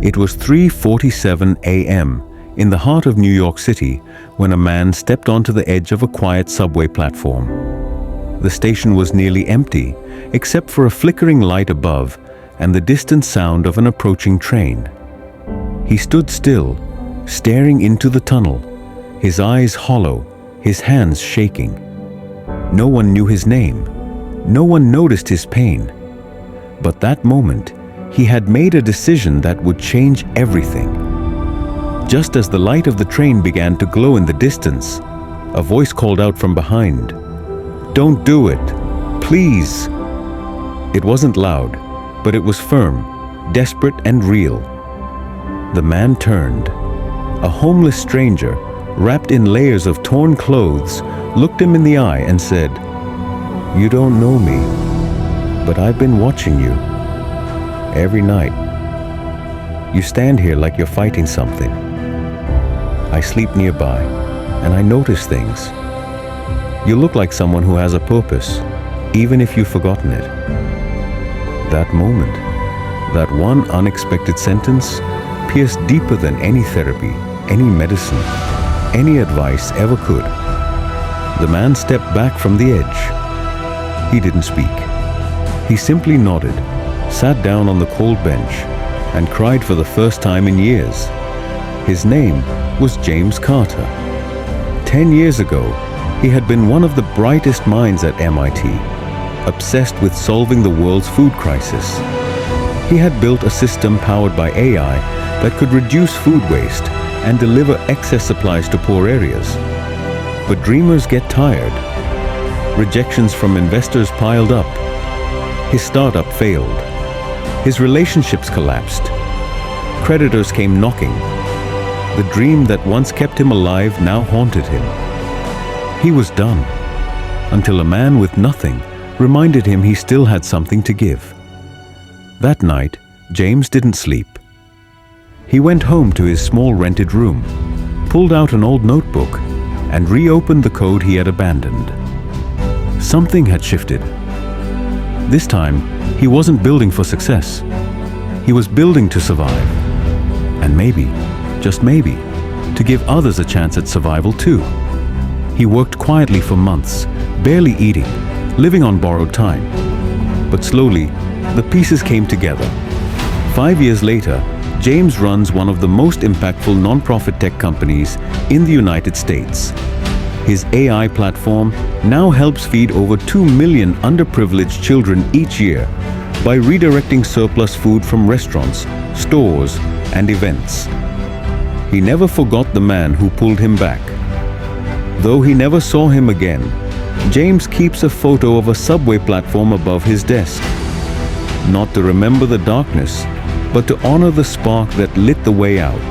It was 3:47 a.m. in the heart of New York City when a man stepped onto the edge of a quiet subway platform. The station was nearly empty, except for a flickering light above and the distant sound of an approaching train. He stood still, staring into the tunnel, his eyes hollow, his hands shaking. No one knew his name. No one noticed his pain. But that moment, he had made a decision that would change everything. Just as the light of the train began to glow in the distance, a voice called out from behind, "Don't do it, please." It wasn't loud, but it was firm, desperate and real. The man turned. A homeless stranger, wrapped in layers of torn clothes, looked him in the eye and said, "You don't know me, but I've been watching you. Every night. You stand here like you're fighting something. I sleep nearby, and I notice things. You look like someone who has a purpose, even if you've forgotten it." That moment, that one unexpected sentence, pierced deeper than any therapy, any medicine, any advice ever could. The man stepped back from the edge. He didn't speak. He simply nodded, sat down on the cold bench, and cried for the first time in years. His name was James Carter. 10 years ago, he had been one of the brightest minds at MIT, obsessed with solving the world's food crisis. He had built a system powered by AI that could reduce food waste and deliver excess supplies to poor areas. But dreamers get tired. Rejections from investors piled up. His startup failed. His relationships collapsed. Creditors came knocking. The dream that once kept him alive now haunted him. He was done, until a man with nothing reminded him he still had something to give. That night, James didn't sleep. He went home to his small rented room, pulled out an old notebook, and reopened the code he had abandoned. Something had shifted. This time, he wasn't building for success. He was building to survive. And maybe, just maybe, to give others a chance at survival too. He worked quietly for months, barely eating, living on borrowed time. But slowly, the pieces came together. 5 years later, James runs one of the most impactful non-profit tech companies in the United States. His AI platform now helps feed over 2 million underprivileged children each year by redirecting surplus food from restaurants, stores, and events. He never forgot the man who pulled him back. Though he never saw him again, James keeps a photo of a subway platform above his desk. Not to remember the darkness, but to honor the spark that lit the way out.